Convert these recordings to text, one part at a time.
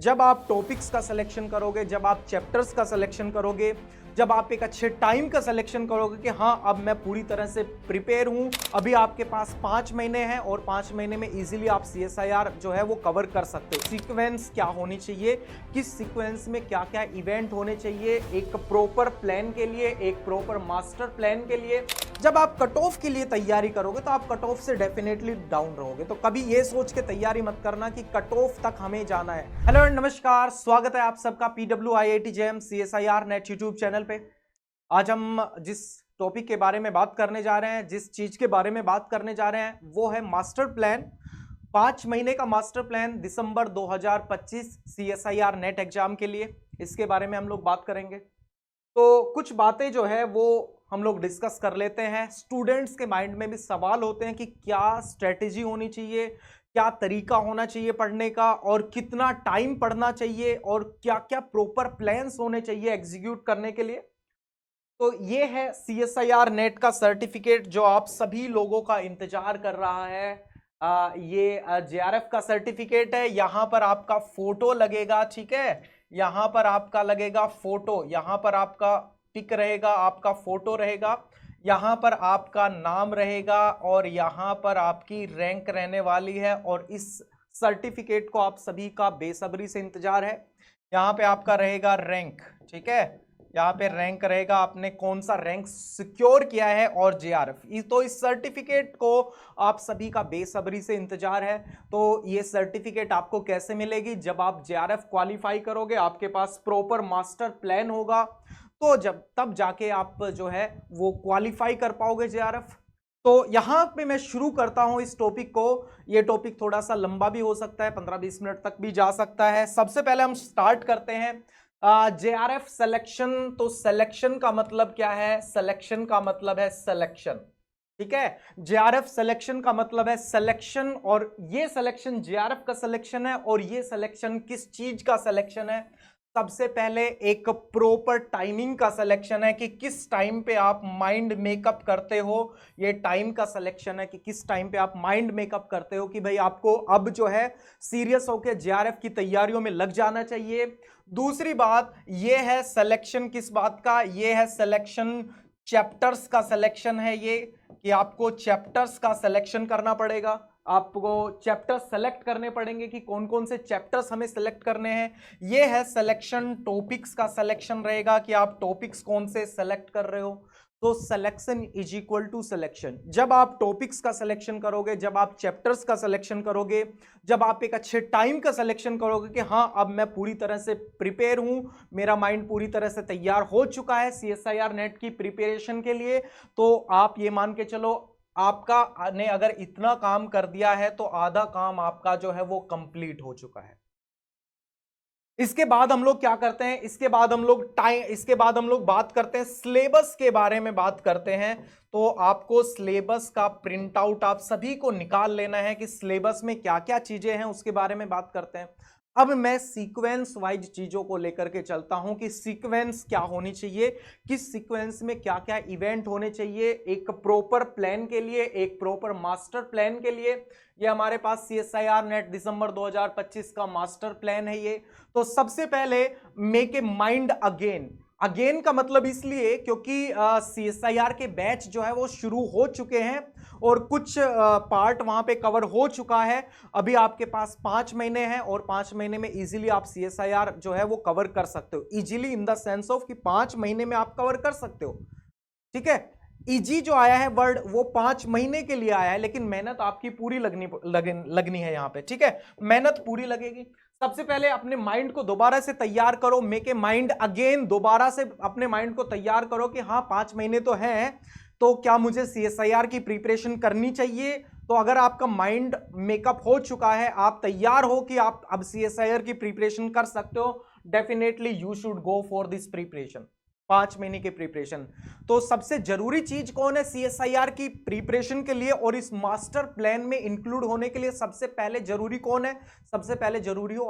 जब आप टॉपिक्स का सिलेक्शन करोगे, जब आप चैप्टर्स का सिलेक्शन करोगे, जब आप एक अच्छे टाइम का सिलेक्शन करोगे कि हाँ अब मैं पूरी तरह से प्रिपेयर हूं, अभी आपके पास 5 महीने हैं और 5 महीने में इजीली आप CSIR जो है वो कवर कर सकते हो। सीक्वेंस क्या होनी चाहिए, किस सीक्वेंस में क्या क्या इवेंट होने चाहिए, एक प्रॉपर प्लान के लिए, एक प्रॉपर मास्टर प्लान के लिए। जब आप कट ऑफ के लिए तैयारी करोगे तो आप कट ऑफ से डेफिनेटली डाउन रहोगे। तो कभी ये सोच के तैयारी मत करना कि कट ऑफ तक हमें जाना है। हेलो एंड नमस्कार, स्वागत है आप सबका PWIIT JM CSIR net YouTube channel पे। आज हम जिस टॉपिक के बारे में बात करने जा रहे हैं, जिस चीज के बारे में बात करने जा रहे हैं वो है मास्टर प्लान। 5 महीने का मास्टर प्लान दिसंबर 2025 CSIR नेट एग्जाम के लिए, इसके बारे में हम लोग बात करेंगे। तो कुछ बातें जो है वो हम लोग डिस्कस कर लेते हैं। स्टूडेंट्स के माइंड में भी सवाल होते हैं कि क्या स्ट्रेटेजी होनी चाहिए, क्या तरीका होना चाहिए पढ़ने का, और कितना टाइम पढ़ना चाहिए, और क्या क्या प्रॉपर प्लान्स होने चाहिए एग्जीक्यूट करने के लिए। तो ये है CSIR नेट का सर्टिफिकेट जो आप सभी लोगों का इंतजार कर रहा है। ये JRF का सर्टिफिकेट है। यहां पर आपका फोटो लगेगा, ठीक है, यहां पर आपका लगेगा फोटो, यहां पर आपका पिक रहेगा, आपका फोटो रहेगा, यहां पर आपका नाम रहेगा और यहां पर आपकी रैंक रहने वाली है। और इस सर्टिफिकेट को आप सभी का बेसब्री से इंतजार है। यहां पे आपका रहेगा रैंक, ठीक है, यहाँ पे रैंक रहेगा, आपने कौन सा रैंक सिक्योर किया है और JRF। तो इस सर्टिफिकेट को आप सभी का बेसब्री से इंतजार है। तो ये सर्टिफिकेट आपको कैसे मिलेगी? जब आप JRF क्वालिफाई करोगे, आपके पास प्रॉपर मास्टर प्लान होगा, तो जब तब जाके आप जो है वो क्वालिफाई कर पाओगे JRF। तो यहां पे मैं शुरू करता हूं इस टॉपिक को। ये टॉपिक थोड़ा सा लंबा भी हो सकता है, 15-20 मिनट तक भी जा सकता है। सबसे पहले हम स्टार्ट करते हैं JRF सिलेक्शन। तो सिलेक्शन का मतलब क्या है? सिलेक्शन का मतलब है सिलेक्शन, ठीक है। JRF सिलेक्शन का मतलब है सिलेक्शन, और ये सिलेक्शन JRF का सिलेक्शन है। और ये सिलेक्शन किस चीज का सिलेक्शन है? सबसे पहले एक प्रॉपर टाइमिंग का सिलेक्शन है कि किस टाइम पे आप माइंड मेकअप करते हो। ये टाइम का सिलेक्शन है कि किस टाइम पे आप माइंड मेकअप करते हो कि भाई आपको अब जो है सीरियस होकर JRF की तैयारियों में लग जाना चाहिए। दूसरी बात ये है सिलेक्शन किस बात का? ये है सिलेक्शन चैप्टर्स का सिलेक्शन है। ये कि आपको चैप्टर्स का सिलेक्शन करना पड़ेगा, आपको चैप्टर्स सेलेक्ट करने पड़ेंगे कि कौन कौन से चैप्टर्स हमें सेलेक्ट करने हैं। ये है सिलेक्शन। टॉपिक्स का सिलेक्शन रहेगा कि आप टॉपिक्स कौन से सेलेक्ट कर रहे हो। तो selection is equal to selection. जब आप टॉपिक्स का सिलेक्शन करोगे, जब आप चैप्टर्स का सिलेक्शन करोगे, जब आप एक अच्छे टाइम का सिलेक्शन करोगे कि हाँ अब मैं पूरी तरह से प्रिपेयर हूं, मेरा माइंड पूरी तरह से तैयार हो चुका है CSIR नेट की प्रिपरेशन के लिए, तो आप ये मान के चलो आपका ने अगर इतना काम कर दिया है तो आधा काम आपका जो है वो कंप्लीट हो चुका है। इसके बाद हम लोग क्या करते हैं? इसके बाद हम लोग बात करते हैं सिलेबस के बारे में बात करते हैं। तो आपको सिलेबस का प्रिंट आउट आप सभी को निकाल लेना है कि सिलेबस में क्या क्या चीजें हैं, उसके बारे में बात करते हैं। अब मैं सीक्वेंस वाइज चीजों को लेकर के चलता हूं कि सीक्वेंस क्या होनी चाहिए, किस सीक्वेंस में क्या क्या इवेंट होने चाहिए, एक प्रॉपर प्लान के लिए, एक प्रॉपर मास्टर प्लान के लिए। ये हमारे पास CSIR नेट दिसंबर 2025 का मास्टर प्लान है ये। तो सबसे पहले make a mind again. Again का मतलब इसलिए क्योंकि CSIR के बैच जो है वो शुरू हो चुके हैं और कुछ पार्ट वहां पे कवर हो चुका है। अभी आपके पास 5 महीने हैं और 5 महीने में इजीली आप CSIR जो है वो कवर कर सकते हो। Easily in the sense of कि 5 महीने में आप कवर कर सकते हो, ठीक है। इजी जो आया है वर्ड वो 5 महीने के लिए आया है, लेकिन मेहनत आपकी पूरी लगनी है यहां पे, ठीक है, मेहनत पूरी लगेगी। सबसे पहले अपने माइंड को दोबारा से तैयार करो, मेक ए माइंड अगेन। दोबारा से अपने माइंड को तैयार करो कि हाँ 5 महीने तो हैं, तो क्या मुझे CSIR की प्रिपरेशन करनी चाहिए? तो अगर आपका माइंड मेकअप हो चुका है, आप तैयार हो कि आप अब CSIR की प्रिपरेशन कर सकते हो, definitely you should go for this preparation, 5 महीने की प्रिपरेशन। तो सबसे जरूरी चीज कौन है CSIR की प्रिपरेशन के लिए और इस मास्टर प्लान में इंक्लूड होने के लिए? सबसे पहले जरूरी कौन है? सबसे पहले जरूरी हो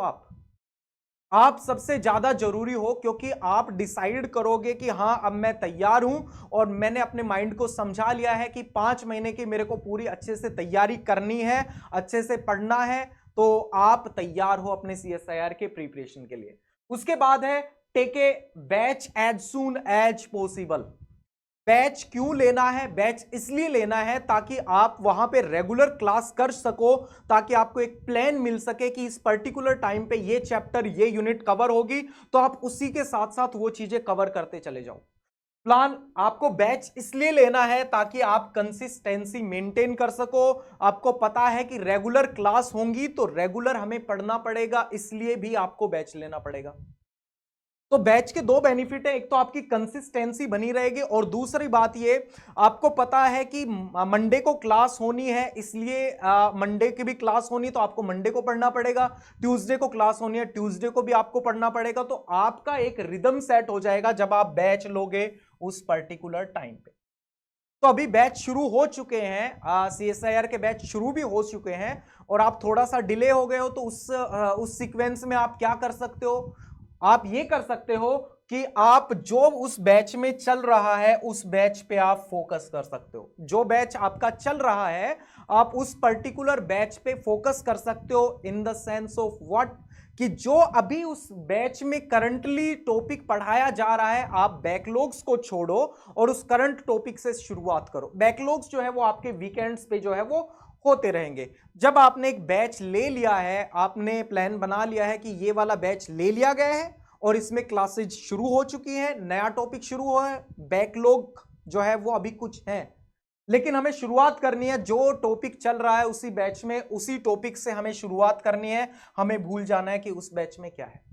आप सबसे ज्यादा जरूरी हो, क्योंकि आप डिसाइड करोगे कि हां अब मैं तैयार हूं और मैंने अपने माइंड को समझा लिया है कि 5 महीने की मेरे को पूरी अच्छे से तैयारी करनी है, अच्छे से पढ़ना है। तो आप तैयार हो अपने CSIR के प्रिपरेशन के लिए। उसके बाद है take a batch as soon as possible. Batch क्यों लेना है? बैच इसलिए लेना है ताकि आप वहां पे रेगुलर क्लास कर सको, ताकि आपको एक प्लान मिल सके कि इस पर्टिकुलर टाइम पे ये चैप्टर ये यूनिट कवर होगी, तो आप उसी के साथ साथ वो चीजें कवर करते चले जाओ। प्लान आपको बैच इसलिए लेना है ताकि आप कंसिस्टेंसी मेंटेन कर सको। आपको पता है कि रेगुलर क्लास होंगी तो रेगुलर हमें पढ़ना पड़ेगा, इसलिए भी आपको बैच लेना पड़ेगा। तो बैच के दो बेनिफिट है, एक तो आपकी कंसिस्टेंसी बनी रहेगी, और दूसरी बात ये, आपको पता है कि मंडे को क्लास होनी है, इसलिए मंडे की भी क्लास होनी तो आपको मंडे को पढ़ना पड़ेगा, ट्यूसडे को क्लास होनी है ट्यूसडे को भी आपको पढ़ना पड़ेगा। तो आपका एक रिदम सेट हो जाएगा जब आप बैच लोगे उस पर्टिकुलर टाइम पे। तो अभी बैच शुरू हो चुके हैं, CSIR के बैच शुरू भी हो चुके हैं, और आप थोड़ा सा डिले हो गए हो, तो उस सीक्वेंस में आप क्या कर सकते हो? आप ये कर सकते हो कि आप जो उस बैच में चल रहा है उस बैच पे आप फोकस कर सकते हो। जो बैच आपका चल रहा है आप उस पर्टिकुलर बैच पे फोकस कर सकते हो, in the sense of what, कि जो अभी उस बैच में करंटली टॉपिक पढ़ाया जा रहा है, आप बैकलॉग्स को छोड़ो और उस करंट टॉपिक से शुरुआत करो। बैकलॉग्स जो है वो आपके वीकेंड्स पे जो है वो होते रहेंगे। जब आपने एक बैच ले लिया है, आपने प्लान बना लिया है कि ये वाला बैच ले लिया गया है और इसमें क्लासेज शुरू हो चुकी है, नया टॉपिक शुरू हुआ है, बैकलॉग जो है वो अभी कुछ है, लेकिन हमें शुरुआत करनी है। जो टॉपिक चल रहा है उसी बैच में, उसी टॉपिक से हमें शुरुआत करनी है। हमें भूल जाना है कि उस बैच में क्या है।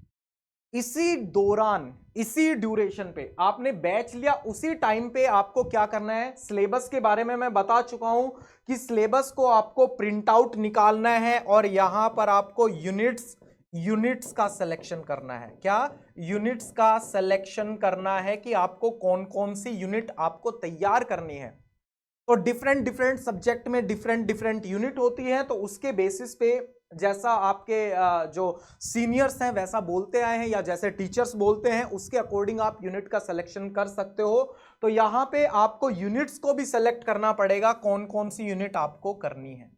इसी दौरान, इसी ड्यूरेशन पे आपने बैच लिया, उसी टाइम पे आपको क्या करना है? सिलेबस के बारे में मैं बता चुका हूं कि सिलेबस को आपको प्रिंट आउट निकालना है, और यहां पर आपको यूनिट्स का सिलेक्शन करना है। क्या? यूनिट्स का सिलेक्शन करना है कि आपको कौन कौन सी यूनिट आपको तैयार करनी है। तो डिफरेंट डिफरेंट सब्जेक्ट में डिफरेंट डिफरेंट यूनिट होती है, तो उसके बेसिस पे जैसा आपके जो सीनियर्स हैं वैसा बोलते आए हैं, या जैसे टीचर्स बोलते हैं, उसके अकॉर्डिंग आप यूनिट का सिलेक्शन कर सकते हो। तो यहां पे आपको यूनिट्स को भी सिलेक्ट करना पड़ेगा, कौन कौन सी यूनिट आपको करनी है।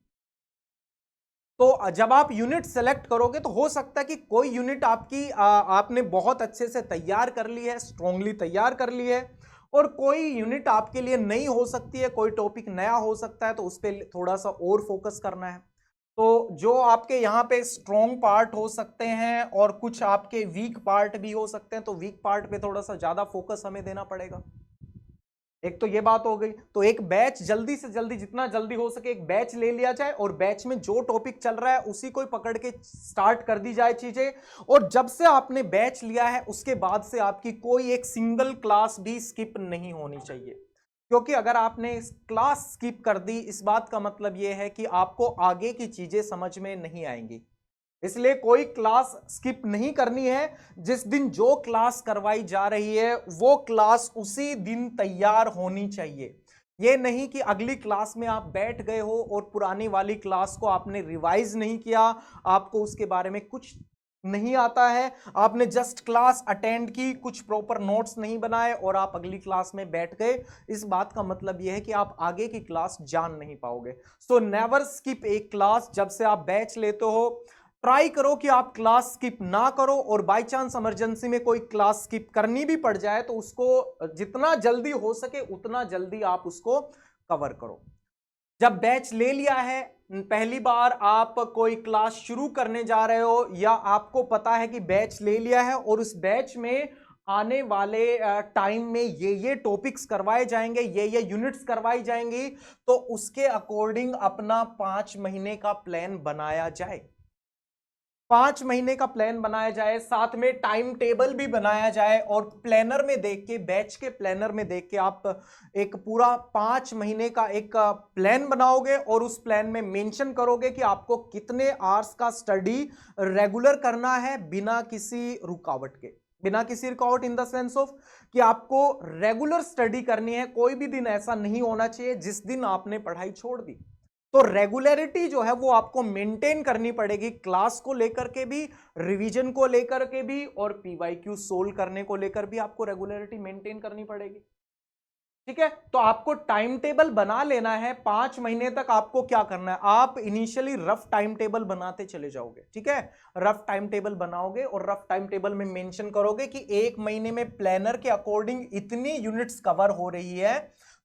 तो जब आप यूनिट सेलेक्ट करोगे तो हो सकता है कि कोई यूनिट आपकी आपने बहुत अच्छे से तैयार कर ली है, स्ट्रांगली तैयार कर ली है, और कोई यूनिट आपके लिए नई हो सकती है, कोई टॉपिक नया हो सकता है, तो उस पर थोड़ा सा और फोकस करना है। तो जो आपके यहाँ पे स्ट्रॉन्ग पार्ट हो सकते हैं और कुछ आपके वीक पार्ट भी हो सकते हैं, तो वीक पार्ट पे थोड़ा सा ज्यादा फोकस हमें देना पड़ेगा। एक तो ये बात हो गई। तो एक बैच जल्दी से जल्दी, जितना जल्दी हो सके एक बैच ले लिया जाए, और बैच में जो टॉपिक चल रहा है उसी को पकड़ के स्टार्ट कर दी जाए चीजें। और जब से आपने बैच लिया है उसके बाद से आपकी कोई एक सिंगल क्लास भी स्किप नहीं होनी चाहिए, क्योंकि अगर आपने क्लास स्किप कर दी, इस बात का मतलब यह है कि आपको आगे की चीजें समझ में नहीं आएंगी। इसलिए कोई क्लास स्किप नहीं करनी है। जिस दिन जो क्लास करवाई जा रही है वो क्लास उसी दिन तैयार होनी चाहिए। ये नहीं कि अगली क्लास में आप बैठ गए हो और पुरानी वाली क्लास को आपने रिवाइज नहीं किया, आपको उसके बारे में कुछ नहीं आता है, आपने जस्ट क्लास अटेंड की, कुछ प्रॉपर नोट्स नहीं बनाए और आप अगली क्लास में बैठ गए। इस बात का मतलब यह है कि आप आगे की क्लास जान नहीं पाओगे। सो नेवर स्किप एक क्लास। जब से आप बैच लेते हो ट्राई करो कि आप क्लास स्किप ना करो, और बाय चांस इमरजेंसी में कोई क्लास स्किप करनी भी पड़ जाए तो उसको जितना जल्दी हो सके उतना जल्दी आप उसको कवर करो। जब बैच ले लिया है, पहली बार आप कोई क्लास शुरू करने जा रहे हो, या आपको पता है कि बैच ले लिया है और उस बैच में आने वाले टाइम में ये टॉपिक्स करवाए जाएंगे, ये यूनिट्स करवाई जाएंगी, तो उसके अकॉर्डिंग अपना 5 महीने का प्लान बनाया जाए। 5 महीने का प्लान बनाया जाए, साथ में टाइम टेबल भी बनाया जाए, और प्लानर में देख के, बैच के प्लानर में देख के आप एक पूरा 5 महीने का एक प्लान बनाओगे, और उस प्लान में मेंशन करोगे कि आपको कितने आवर्स का स्टडी रेगुलर करना है, बिना किसी रुकावट के। बिना किसी रुकावट इन द सेंस ऑफ कि आपको रेगुलर स्टडी करनी है। कोई भी दिन ऐसा नहीं होना चाहिए जिस दिन आपने पढ़ाई छोड़ दी। तो रेगुलरिटी जो है वो आपको मेंटेन करनी पड़ेगी, क्लास को लेकर के भी, रिवीजन को लेकर के भी, और पीवाईक्यू सोल्व करने को लेकर भी आपको रेगुलरिटी मेंटेन करनी पड़ेगी। ठीक है। तो आपको टाइम टेबल बना लेना है, 5 महीने तक आपको क्या करना है, आप इनिशियली रफ टाइम टेबल बनाते चले जाओगे। ठीक है, रफ टाइम टेबल बनाओगे और रफ टाइम टेबल में मेंशन करोगे कि 1 महीने में प्लानर के अकॉर्डिंग इतनी यूनिट्स कवर हो रही है,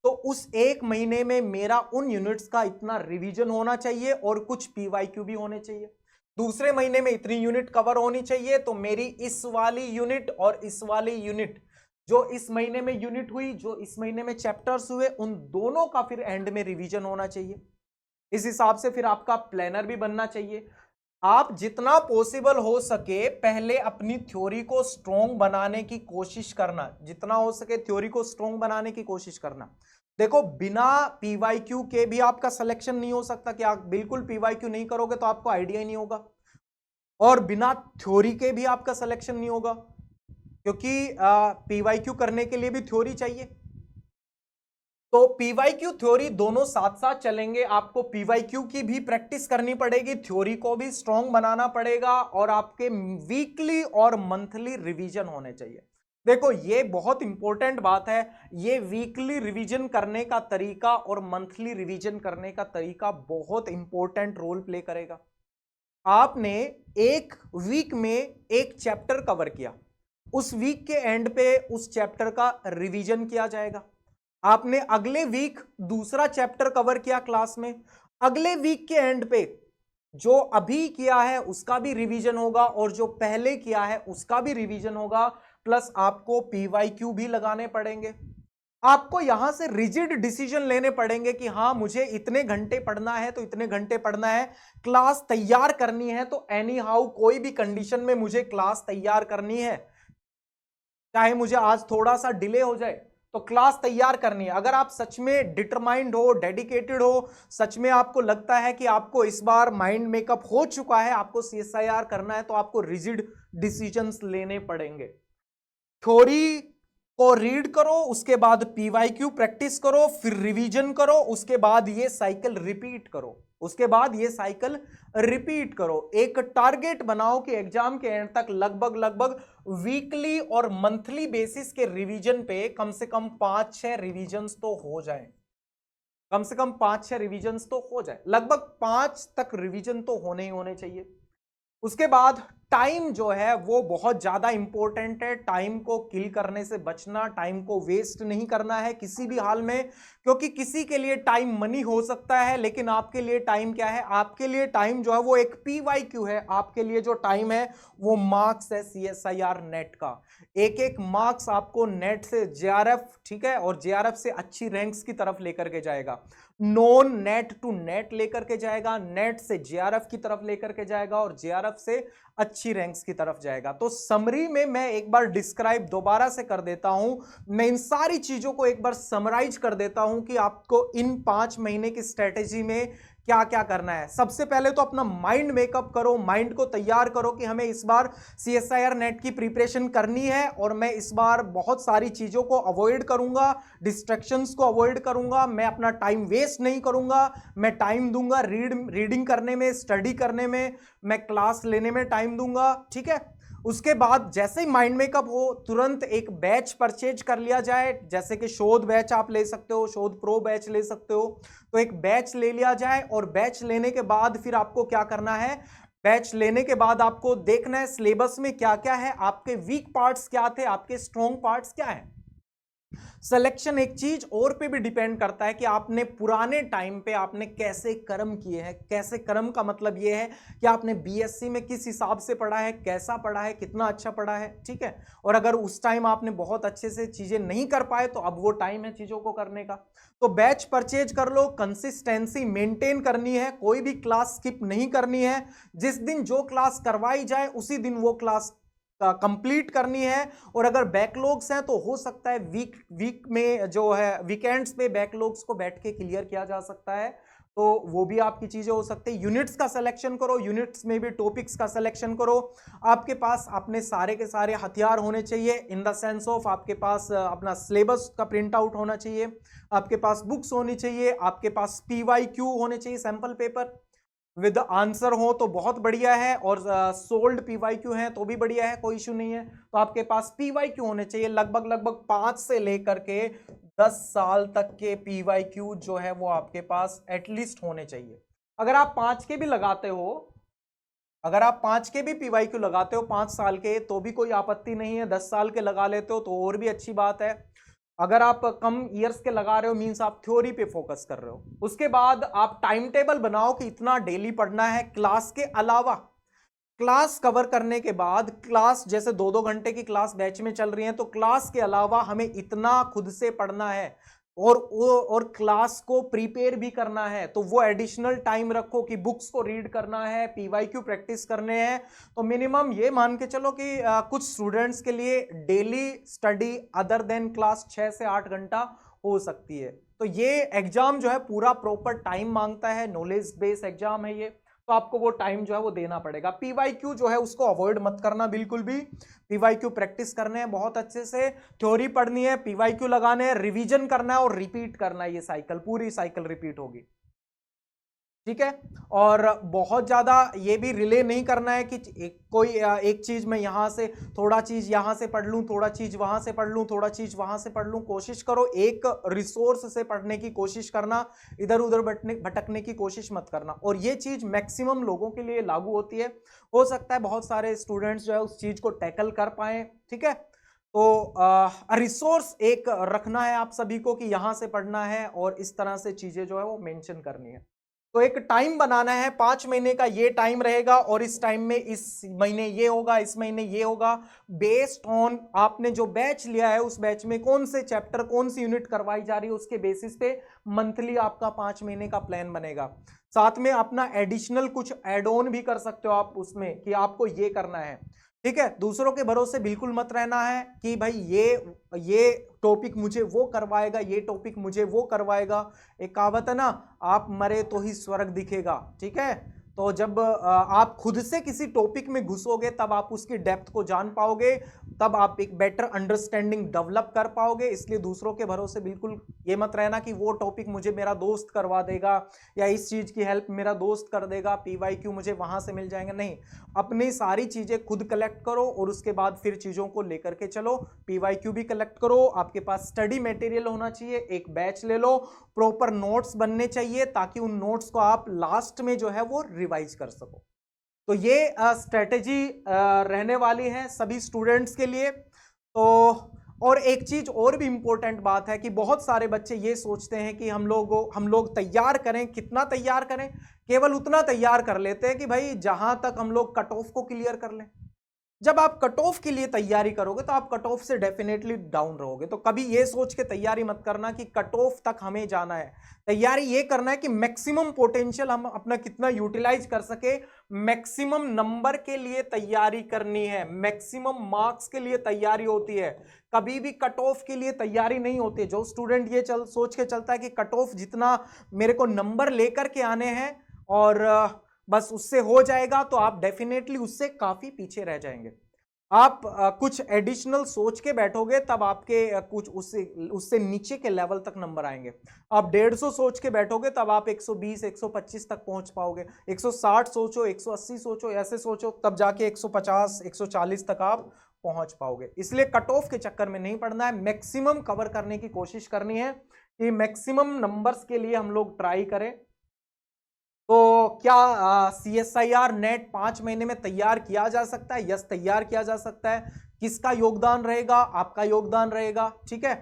तो उस 1 महीने में मेरा उन यूनिट्स का इतना रिवीजन होना चाहिए और कुछ पीवाईक्यू भी होने चाहिए। दूसरे महीने में इतनी यूनिट कवर होनी चाहिए, तो मेरी इस वाली यूनिट और इस वाली यूनिट, जो इस महीने में यूनिट हुई, जो इस महीने में चैप्टर्स हुए, उन दोनों का फिर एंड में रिवीजन होना चाहिए। इस हिसाब से फिर आपका प्लानर भी बनना चाहिए। आप जितना पॉसिबल हो सके पहले अपनी थ्योरी को स्ट्रॉन्ग बनाने की कोशिश करना, जितना हो सके थ्योरी को स्ट्रॉन्ग बनाने की कोशिश करना। देखो, बिना पीवाईक्यू के भी आपका सिलेक्शन नहीं हो सकता, कि आप बिल्कुल पीवाईक्यू नहीं करोगे तो आपको आइडिया ही नहीं होगा, और बिना थ्योरी के भी आपका सिलेक्शन नहीं होगा, क्योंकि पीवाईक्यू करने के लिए भी थ्योरी चाहिए। तो पीवाईक्यू थ्योरी दोनों साथ साथ चलेंगे। आपको पीवाईक्यू की भी प्रैक्टिस करनी पड़ेगी, थ्योरी को भी स्ट्रॉन्ग बनाना पड़ेगा, और आपके वीकली और मंथली रिवीजन होने चाहिए। देखो, ये बहुत इंपॉर्टेंट बात है, ये वीकली रिवीजन करने का तरीका और मंथली रिवीजन करने का तरीका बहुत इंपॉर्टेंट रोल प्ले करेगा। आपने एक वीक में एक चैप्टर कवर किया, उस वीक के एंड पे उस चैप्टर का रिवीजन किया जाएगा। आपने अगले वीक दूसरा चैप्टर कवर किया क्लास में, अगले वीक के एंड पे जो अभी किया है उसका भी रिवीजन होगा, और जो पहले किया है उसका भी रिवीजन होगा, प्लस आपको पीवाईक्यू भी लगाने पड़ेंगे। आपको यहां से रिजिड डिसीजन लेने पड़ेंगे कि हाँ, मुझे इतने घंटे पढ़ना है तो इतने घंटे पढ़ना है, क्लास तैयार करनी है तो एनी हाउ कोई भी कंडीशन में मुझे क्लास तैयार करनी है, चाहे मुझे आज थोड़ा सा डिले हो जाए तो क्लास तैयार करनी है। अगर आप सच में डिटरमाइंड हो, डेडिकेटेड हो, सच में आपको लगता है कि आपको इस बार माइंड मेकअप हो चुका है, आपको सीएसआईआर करना है, तो आपको रिजिड डिसीजंस लेने पड़ेंगे। थ्योरी को रीड करो, उसके बाद पीवाईक्यू प्रैक्टिस करो, फिर रिवीजन करो, उसके बाद ये साइकिल रिपीट करो, उसके बाद ये साइकिल रिपीट करो। एक टारगेट बनाओ कि एग्जाम के एंड तक लगभग वीकली और मंथली बेसिस के रिवीजन पे कम से कम 5-6 रिवीजन्स तो हो जाए, कम से कम 5-6 रिवीजन्स तो हो जाए, लगभग 5 तक रिवीजन तो होने ही होने चाहिए। उसके बाद टाइम जो है वो बहुत ज्यादा इंपॉर्टेंट है। टाइम को किल करने से बचना, टाइम को वेस्ट नहीं करना है किसी भी हाल में, क्योंकि किसी के लिए टाइम मनी हो सकता है, लेकिन आपके लिए टाइम क्या है, आपके लिए टाइम जो है वो एक पीवाईक्यू है। आपके लिए जो टाइम है वो मार्क्स है सीएसआईआर नेट का, एक एक मार्क्स आपको नेट से जेआरएफ, ठीक है, और जेआरएफ से अच्छी रैंक्स की तरफ लेकर के जाएगा, नॉन नेट टू नेट लेकर के जाएगा, नेट से जेआरएफ की तरफ लेकर के जाएगा, और जेआरएफ से अच्छी रैंक्स की तरफ जाएगा। तो समरी में मैं एक बार डिस्क्राइब दोबारा से कर देता हूं, मैं इन सारी चीजों को एक बार समराइज कर देता हूं कि आपको इन 5 महीने की स्ट्रेटेजी में क्या क्या करना है। सबसे पहले तो अपना माइंड मेकअप करो, माइंड को तैयार करो कि हमें इस बार सीएसआईआर नेट की प्रिपरेशन करनी है, और मैं इस बार बहुत सारी चीजों को अवॉइड करूंगा, डिस्ट्रैक्शंस को अवॉइड करूंगा, मैं अपना टाइम वेस्ट नहीं करूंगा, मैं टाइम दूंगा रीडिंग करने में, स्टडी करने में, मैं क्लास लेने में टाइम दूंगा। ठीक है, उसके बाद जैसे ही माइंड मेकअप हो तुरंत एक बैच परचेज कर लिया जाए, जैसे कि शोध बैच आप ले सकते हो, शोध प्रो बैच ले सकते हो, तो एक बैच ले लिया जाए। और बैच लेने के बाद फिर आपको क्या करना है, बैच लेने के बाद आपको देखना है सिलेबस में क्या क्या है, आपके वीक पार्ट्स क्या थे, आपके स्ट्रॉन्ग पार्ट्स क्या है। सिलेक्शन एक चीज और पे भी डिपेंड करता है कि आपने पुराने टाइम पे आपने कैसे कर्म किए हैं। कैसे कर्म का मतलब यह है कि आपने बीएससी में किस हिसाब से पढ़ा है, कैसा पढ़ा है, कितना अच्छा पढ़ा है। ठीक है, और अगर उस टाइम आपने बहुत अच्छे से चीजें नहीं कर पाए तो अब वो टाइम है चीजों को करने का। तो बैच परचेज कर लो, कंसिस्टेंसी मेंटेन करनी है, कोई भी क्लास स्किप नहीं करनी है, जिस दिन जो क्लास करवाई जाए उसी दिन वो क्लास कंप्लीट करनी है। और अगर बैकलॉग्स हैं तो हो सकता है वीक में जो है वीकेंड्स पे बैकलॉग्स को बैठ के क्लियर किया जा सकता है, तो वो भी आपकी चीजें हो सकती है। यूनिट्स का सिलेक्शन करो, यूनिट्स में भी टॉपिक्स का सिलेक्शन करो। आपके पास अपने सारे के सारे हथियार होने चाहिए, इन द सेंस ऑफ आपके पास अपना सिलेबस का प्रिंट आउट होना चाहिए, आपके पास बुक्स होनी चाहिए, आपके पास पीवाईक्यू होने चाहिए, सैंपल पेपर विद आंसर हो तो बहुत बढ़िया है, और सोल्ड पीवाईक्यू है तो भी बढ़िया है, कोई इशू नहीं है। तो आपके पास पीवाईक्यू होने चाहिए लगभग 5 से लेकर के 10 साल तक के PYQ जो है वो आपके पास एटलीस्ट होने चाहिए। अगर आप 5 के भी लगाते हो, अगर आप 5 के भी PYQ लगाते हो 5 साल के, तो भी कोई आपत्ति नहीं है। 10 साल के लगा लेते हो तो और भी अच्छी बात है। अगर आप कम ईयर्स के लगा रहे हो, मींस आप थ्योरी पे फोकस कर रहे हो। उसके बाद आप टाइम टेबल बनाओ कि इतना डेली पढ़ना है। क्लास के अलावा, क्लास कवर करने के बाद, क्लास जैसे 2-2 घंटे की क्लास बैच में चल रही है, तो क्लास के अलावा हमें इतना खुद से पढ़ना है और क्लास को प्रिपेयर भी करना है। तो वो एडिशनल टाइम रखो कि बुक्स को रीड करना है, PYQ प्रैक्टिस करने हैं। तो मिनिमम ये मान के चलो कि कुछ स्टूडेंट्स के लिए daily study other than class 6 से 8 घंटा हो सकती है। तो ये एग्जाम जो है पूरा प्रॉपर टाइम मांगता है, नॉलेज बेस्ड एग्जाम है ये, तो आपको वो टाइम जो है वो देना पड़ेगा। PYQ जो है उसको अवॉइड मत करना बिल्कुल भी। PYQ प्रैक्टिस करने हैं बहुत अच्छे से, थ्योरी पढ़नी है, PYQ लगाने हैं, रिवीजन करना है और रिपीट करना है। ये साइकिल, पूरी साइकिल रिपीट होगी, ठीक है। और बहुत ज्यादा ये भी रिले नहीं करना है कि एक चीज मैं यहां से, थोड़ा चीज यहां से पढ़ लूं, थोड़ा चीज वहां से पढ़ लूं, थोड़ा चीज वहां से पढ़ लूं। कोशिश करो एक रिसोर्स से पढ़ने की कोशिश करना, इधर उधर भटकने की कोशिश मत करना। और ये चीज मैक्सिमम लोगों के लिए लागू होती है। हो सकता है बहुत सारे स्टूडेंट्स जो है उस चीज को टैकल कर पाए, ठीक है। तो रिसोर्स एक रखना है आप सभी को कि यहां से पढ़ना है और इस तरह से चीजें जो है वो मेंशन करनी है। तो एक टाइम बनाना है, 5 महीने का ये टाइम रहेगा और इस टाइम में इस महीने ये होगा, इस महीने ये होगा। बेस्ड ऑन आपने जो बैच लिया है उस बैच में कौन से चैप्टर, कौन सी यूनिट करवाई जा रही है, उसके बेसिस पे मंथली आपका 5 महीने का प्लान बनेगा। साथ में अपना एडिशनल कुछ एड ऑन भी कर सकते हो आप उसमें कि आपको ये करना है, ठीक है। दूसरों के भरोसे बिल्कुल मत रहना है कि भाई ये टॉपिक मुझे वो करवाएगा, ये टॉपिक मुझे वो करवाएगा। एक कहावत है ना, आप मरे तो ही स्वर्ग दिखेगा, ठीक है। तो जब आप खुद से किसी टॉपिक में घुसोगे तब आप उसकी डेप्थ को जान पाओगे, तब आप एक बेटर अंडरस्टैंडिंग डेवलप कर पाओगे। इसलिए दूसरों के भरोसे बिल्कुल ये मत रहना कि वो टॉपिक मुझे मेरा दोस्त करवा देगा या इस चीज की हेल्प मेरा दोस्त कर देगा, PYQ मुझे वहां से मिल जाएंगे। नहीं, अपनी सारी चीजें खुद कलेक्ट करो और उसके बाद फिर चीजों को लेकर के चलो। PYQ भी कलेक्ट करो, आपके पास स्टडी मटेरियल होना चाहिए, एक बैच ले लो, प्रॉपर नोट्स बनने चाहिए ताकि उन नोट्स को आप लास्ट में जो है वो रिवाइज कर सको। तो ये स्ट्रेटेजी रहने वाली है सभी स्टूडेंट्स के लिए। तो और एक चीज और भी इंपॉर्टेंट बात है कि बहुत सारे बच्चे ये सोचते हैं कि हम लोग तैयार करें। कितना तैयार करें? केवल उतना तैयार कर लेते हैं कि भाई जहां तक हम लोग कट ऑफ को क्लियर कर लें। जब आप कट ऑफ के लिए तैयारी करोगे तो आप कट ऑफ से डेफिनेटली डाउन रहोगे। तो कभी ये सोच के तैयारी मत करना कि कट ऑफ तक हमें जाना है। तैयारी ये करना है कि मैक्सिमम पोटेंशियल हम अपना कितना यूटिलाइज कर सके, मैक्सिमम नंबर के लिए तैयारी करनी है, मैक्सिमम मार्क्स के लिए तैयारी होती है, कभी भी कट ऑफ के लिए तैयारी नहीं होती। जो स्टूडेंट ये सोच के चलता है कि कट ऑफ जितना मेरे को नंबर लेकर के आने हैं और बस उससे हो जाएगा, तो आप डेफिनेटली उससे काफी पीछे रह जाएंगे। आप कुछ एडिशनल सोच के बैठोगे तब आपके कुछ उससे नीचे के लेवल तक नंबर आएंगे। आप 150 सोच के बैठोगे तब आप 120 125 तक पहुंच पाओगे। 160 सोचो, 180 सोचो, ऐसे सोचो, तब जाके 150 140 तक आप पहुंच पाओगे। इसलिए कट ऑफ के चक्कर में नहीं पड़ना है, मैक्सिमम कवर करने की कोशिश करनी है कि मैक्सिमम नंबर्स के लिए हम लोग ट्राई करें। तो क्या CSIR नेट 5 महीने में तैयार किया जा सकता है? यस, तैयार किया जा सकता है। किसका योगदान रहेगा? आपका योगदान रहेगा, ठीक है।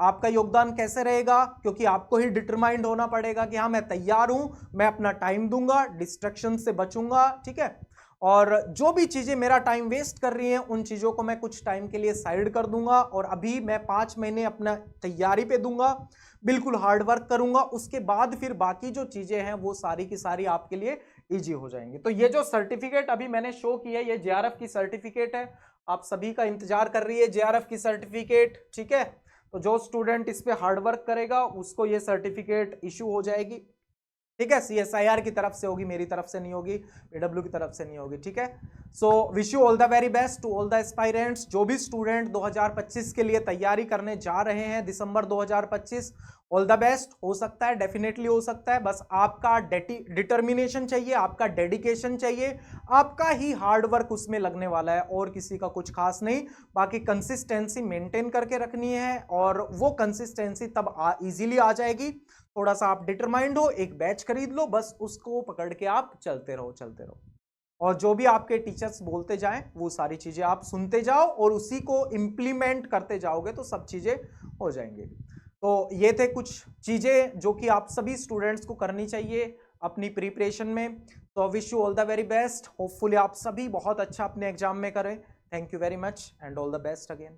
आपका योगदान कैसे रहेगा? क्योंकि आपको ही डिटरमाइंड होना पड़ेगा कि हाँ मैं तैयार हूं, मैं अपना टाइम दूंगा, डिस्ट्रैक्शन से बचूंगा, ठीक है। और जो भी चीजें मेरा टाइम वेस्ट कर रही हैं उन चीजों को मैं कुछ टाइम के लिए साइड कर दूंगा और अभी मैं 5 महीने अपना तैयारी पे दूंगा, बिल्कुल हार्ड वर्क करूंगा। उसके बाद फिर बाकी जो चीजें हैं वो सारी की सारी आपके लिए इजी हो जाएंगी। तो ये जो सर्टिफिकेट अभी मैंने शो किया है ये JRF की सर्टिफिकेट है। आप सभी का इंतजार कर रही है JRF की सर्टिफिकेट, ठीक है। तो जो स्टूडेंट इस पे हार्ड वर्क करेगा उसको ये सर्टिफिकेट इशू हो जाएगी, ठीक है। CSIR की तरफ से होगी, मेरी तरफ से नहीं होगी, PW की तरफ से नहीं होगी, ठीक है। So wish you all the very best to all the aspirants. जो भी स्टूडेंट 2025 के लिए तैयारी करने जा रहे हैं, दिसंबर 2025, ऑल द बेस्ट। हो सकता है, डेफिनेटली हो सकता है, बस आपका डिटर्मिनेशन चाहिए, आपका डेडिकेशन चाहिए, आपका ही हार्ड वर्क उसमें लगने वाला है और किसी का कुछ खास नहीं। बाकी कंसिस्टेंसी मेंटेन करके रखनी है और वो कंसिस्टेंसी तब इजीली आ जाएगी। थोड़ा सा आप डिटरमाइंड हो, एक बैच खरीद लो, बस उसको पकड़ के आप चलते रहो चलते रहो, और जो भी आपके टीचर्स बोलते जाएं वो सारी चीजें आप सुनते जाओ और उसी को इम्प्लीमेंट करते जाओगे तो सब चीजें हो जाएंगी। तो ये थे कुछ चीजें जो कि आप सभी स्टूडेंट्स को करनी चाहिए अपनी प्रिपरेशन में। तो wish you all the very best. Hopefully आप सभी बहुत अच्छा अपने एग्जाम में करें। Thank you very much and all the best again.